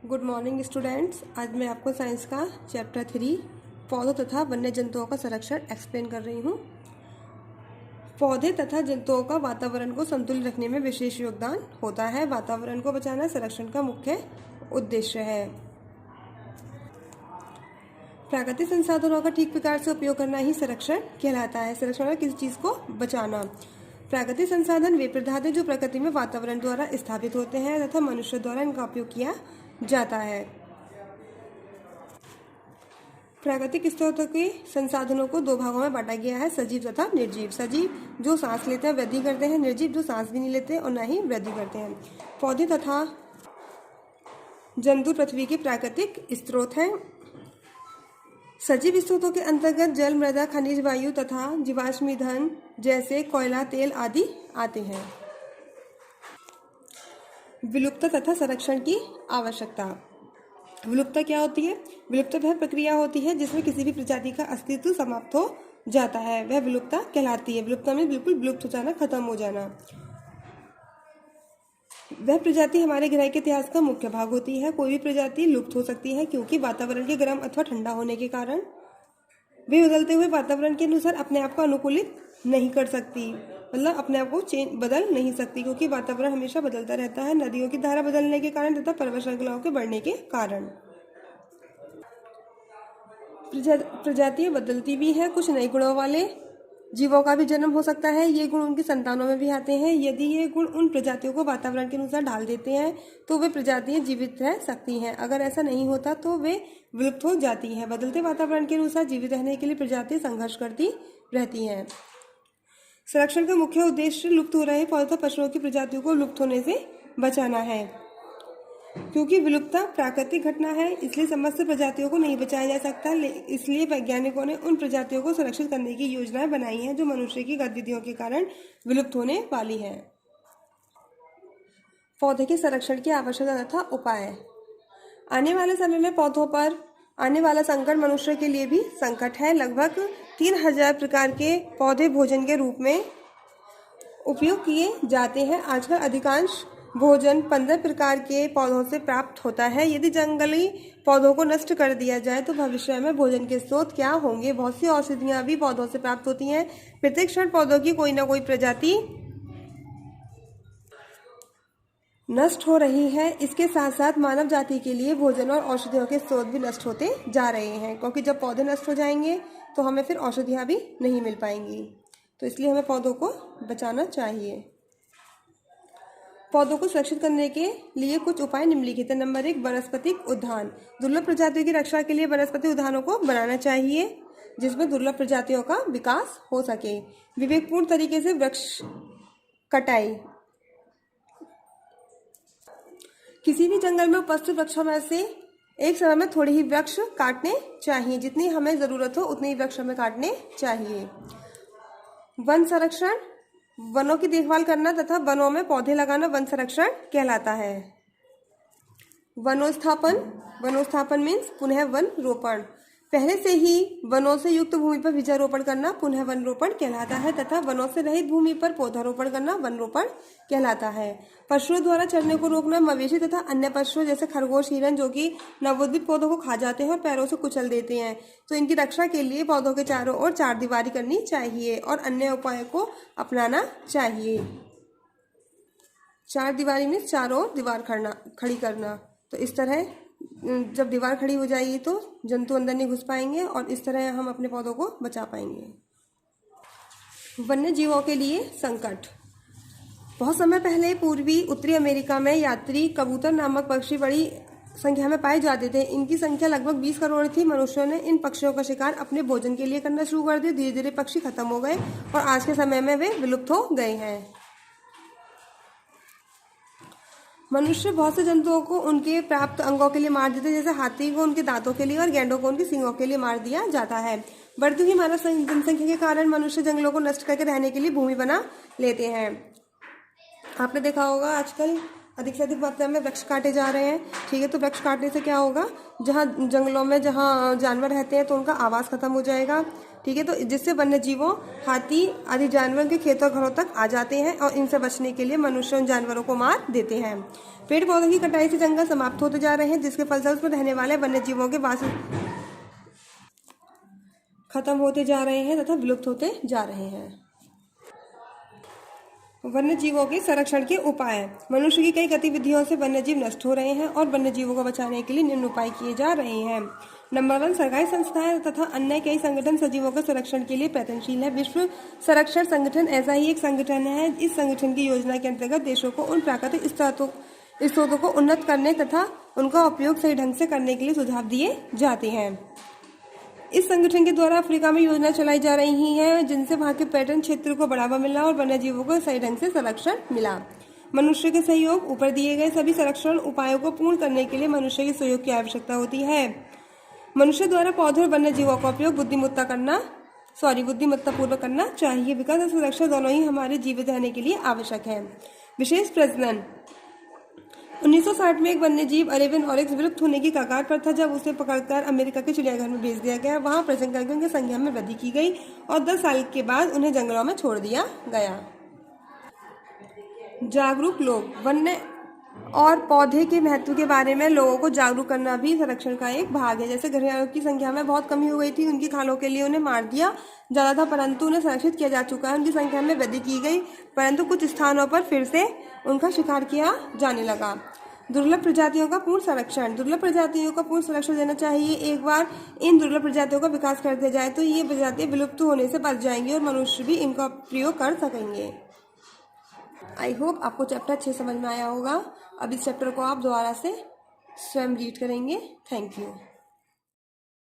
Good morning students. आज मैं आपको साइंस का चैप्टर 3 पौधों तथा वन्य जंतुओं का संरक्षण एक्सप्लेन कर रही हूँ। पौधे तथा जंतुओं का वातावरण को संतुलित रखने में विशेष योगदान होता है। वातावरण को बचाना संरक्षण का मुख्य उद्देश्य है। प्राकृतिक संसाधनों का ठीक प्रकार से उपयोग करना ही संरक्षण कहलाता है। संरक्षण में किसी चीज को बचाना। प्राकृतिक संसाधन वे पदार्थ हैं जो प्रकृति में वातावरण द्वारा स्थापित होते हैं तथा मनुष्य द्वारा इनका उपयोग किया जाता है। प्राकृतिक स्रोतों के संसाधनों को दो भागों में बांटा गया है, सजीव तथा निर्जीव। सजीव जो सांस लेते हैं वृद्धि करते हैं, निर्जीव जो सांस भी नहीं लेते और न ही वृद्धि करते हैं। पौधे तथा जंतु पृथ्वी के प्राकृतिक स्रोत हैं। सजीव स्रोतों के अंतर्गत जल, मृदा, खनिज, वायु तथा जीवाश्म ईंधन जैसे कोयला, तेल आदि आते हैं। विलुप्तता तथा संरक्षण की आवश्यकता। विलुप्तता क्या होती है? विलुप्तता वह प्रक्रिया होती है जिसमें किसी भी प्रजाति का अस्तित्व समाप्त हो जाता है, वह विलुप्तता कहलाती है। विलुप्तता में बिल्कुल विलुप्त हो जाना, खत्म हो जाना। वह प्रजाति हमारे ग्रह के इतिहास का मुख्य भाग होती है। कोई भी प्रजाति लुप्त हो सकती है क्योंकि वातावरण के गर्म अथवा ठंडा होने के कारण वे बदलते हुए वातावरण के अनुसार अपने आप को अनुकूलित नहीं कर सकती, मतलब अपने आप को बदल नहीं सकती, क्योंकि वातावरण हमेशा बदलता रहता है। नदियों की धारा बदलने के कारण तथा पर्वत श्रृंखलाओं के बढ़ने के कारण प्रजातियां बदलती भी हैं। कुछ नए गुणों वाले जीवों का भी जन्म हो सकता है। ये गुण उनकी संतानों में भी आते हैं। यदि ये गुण उन प्रजातियों को वातावरण के अनुसार ढाल देते हैं तो वे प्रजातियां जीवित रह सकती हैं। अगर ऐसा नहीं होता तो वे विलुप्त हो जाती हैं। बदलते वातावरण के अनुसार जीवित रहने के लिए प्रजातियां संघर्ष करती रहती हैं। संरक्षण का मुख्य उद्देश्य लुप्त हो रहे पौधों तथा पशुओं की प्रजातियों को लुप्त होने से बचाना है। क्योंकि विलुप्तता प्राकृतिक घटना है, इसलिए समस्त प्रजातियों को नहीं बचाया जा सकता। इसलिए वैज्ञानिकों ने उन प्रजातियों को सुरक्षित करने की योजनाएं बनाई हैं जो मनुष्य की गतिविधियों के कारण विलुप्त होने वाली हैं। पौधे के संरक्षण की आवश्यकता तथा उपाय। आने वाले समय में पौधों पर आने वाला संकट मनुष्य के लिए भी संकट है। लगभग 3000 प्रकार के पौधे भोजन के रूप में उपयोग किए जाते हैं। आजकल अधिकांश भोजन 15 प्रकार के पौधों से प्राप्त होता है। यदि जंगली पौधों को नष्ट कर दिया जाए तो भविष्य में भोजन के स्रोत क्या होंगे? बहुत सी औषधियां भी पौधों से प्राप्त होती हैं। प्रत्येक क्षण पौधों की कोई ना कोई प्रजाति नष्ट हो रही है। इसके साथ साथ मानव जाति के लिए भोजन और औषधियों के स्रोत भी नष्ट होते जा रहे हैं, क्योंकि जब पौधे नष्ट हो जाएंगे तो हमें फिर औषधियां भी नहीं मिल पाएंगी। तो इसलिए हमें पौधों को बचाना चाहिए। पौधों को सुरक्षित करने के लिए कुछ उपाय निम्नलिखित है। नंबर 1, वनस्पतिक उद्यान। दुर्लभ प्रजातियों की रक्षा के लिए वनस्पति उद्यानों को बनाना चाहिए जिसमें दुर्लभ प्रजातियों का विकास हो सके। विवेकपूर्ण तरीके से वृक्ष कटाई। किसी भी जंगल में उपस्थित वृक्षों में से एक समय में थोड़े ही वृक्ष काटने चाहिए। जितनी हमें जरूरत हो उतने ही वृक्ष हमें काटने चाहिए। वन संरक्षण, वनों की देखभाल करना तथा वनों में पौधे लगाना वन संरक्षण कहलाता है। वनोस्थापन मीन्स पुनः वन रोपण। पहले से ही वनों से युक्त भूमि पर बीजारोपण करना पुनः वन रोपण कहलाता है तथा वनों से रहित भूमि पर पौधारोपण करना वन रोपण कहलाता है। पशुओं द्वारा चरने को रोकना। मवेशी तथा अन्य पशुओं जैसे खरगोश, हिरन जो कि नवोदित पौधों को खा जाते हैं और पैरों से कुचल देते हैं, तो इनकी रक्षा के लिए पौधों के चारों ओर चारदीवारी करनी चाहिए और अन्य उपायों को अपनाना चाहिए। चारदीवारी में चारों ओर दीवार खड़ी करना। तो इस तरह जब दीवार खड़ी हो जाएगी तो जंतु अंदर नहीं घुस पाएंगे और इस तरह हम अपने पौधों को बचा पाएंगे। वन्य जीवों के लिए संकट। बहुत समय पहले पूर्वी उत्तरी अमेरिका में यात्री कबूतर नामक पक्षी बड़ी संख्या में पाए जाते थे। इनकी संख्या लगभग 20 करोड़ थी। मनुष्यों ने इन पक्षियों का शिकार अपने भोजन के लिए करना शुरू कर दिया। धीरे धीरे पक्षी खत्म हो गए और आज के समय में वे विलुप्त हो गए हैं। मनुष्य बहुत से जंतुओं को उनके प्राप्त अंगों के लिए मार देते हैं, जैसे हाथी को उनके दांतों के लिए और गैंडों को उनके सींगों के लिए मार दिया जाता है। बढ़ती हुई मानव जनसंख्या के कारण मनुष्य जंगलों को नष्ट करके रहने के लिए भूमि बना लेते हैं। आपने देखा होगा आजकल अधिक से अधिक मात्रा में वृक्ष काटे जा रहे हैं। ठीक है, तो वृक्ष काटने से क्या होगा? जहाँ जंगलों में जहाँ जानवर रहते हैं तो उनका आवास खत्म हो जाएगा। ठीक है। तो जिससे वन्य जीवों, हाथी आदि जानवर के खेतों और घरों तक आ जाते हैं और इनसे बचने के लिए मनुष्य उन जानवरों को मार देते हैं। पेड़ पौधों की कटाई से जंगल समाप्त होते जा रहे हैं, जिसके फलस्वरूप उसमें रहने वाले वन्य जीवों के वास खत्म होते जा रहे हैं तथा विलुप्त होते जा रहे हैं। वन्य जीवों के संरक्षण के उपाय। मनुष्य की कई गतिविधियों से वन्य जीव नष्ट हो रहे हैं और वन्य जीवों को बचाने के लिए निम्न उपाय किए जा रहे हैं। नंबर 1, सरकारी संस्थाएं तथा अन्य कई संगठन सजीवों के संरक्षण के लिए प्रयत्नशील है। विश्व संरक्षण संगठन ऐसा ही एक संगठन है। इस संगठन की योजना के अंतर्गत देशों को उन प्राकृतिक स्रोतों को उन्नत करने तथा उनका उपयोग सही ढंग से करने के लिए सुझाव दिए जाते हैं। इस संगठन के द्वारा अफ्रीका में योजना चलाई जा रही है, जिनसे वहां के पर्यटन क्षेत्र को बढ़ावा मिला और वन्य जीवों को सही ढंग से संरक्षण मिला। मनुष्य के सहयोग। ऊपर दिए गए सभी संरक्षण उपायों को पूर्ण करने के लिए मनुष्य के सहयोग की आवश्यकता होती है। मनुष्य द्वारा पौधों और वन्य जीवों का उपयोग बुद्धिमत्ता पूर्वक करना चाहिए। विकास और सुरक्षा दोनों ही हमारे जीवित रहने के लिए आवश्यक है। विशेष प्रजनन। 1960 में एक वन्य जीव अरेबियन ऑरिक्स विलुप्त होने की कगार पर था। जब उसे पकड़कर अमेरिका के चिड़ियाघर में भेज दिया गया, वहां प्रजननों की संख्या में वृद्धि की गई और 10 साल के बाद उन्हें जंगलों में छोड़ दिया गया। जागरूक लोग। वन्य और पौधे के महत्व के बारे में लोगों को जागरूक करना भी संरक्षण का एक भाग है। जैसे घड़ियालों की संख्या में बहुत कमी हो गई थी, उनकी खालों के लिए उन्हें मार दिया जाता था, परंतु उन्हें संरक्षित किया जा चुका है। उनकी संख्या में वृद्धि की गई, परंतु कुछ स्थानों पर फिर से उनका शिकार किया जाने लगा। दुर्लभ प्रजातियों का पूर्ण संरक्षण। दुर्लभ प्रजातियों का पूर्ण संरक्षण देना चाहिए। एक बार इन दुर्लभ प्रजातियों का विकास कर दिया जाए तो ये प्रजातियां विलुप्त होने से बच जाएंगी और मनुष्य भी इनका प्रयोग कर सकेंगे। आई होप आपको चैप्टर 6 समझ में आया होगा। अब इस चैप्टर को आप दोबारा से स्वयं रीड करेंगे। Thank you.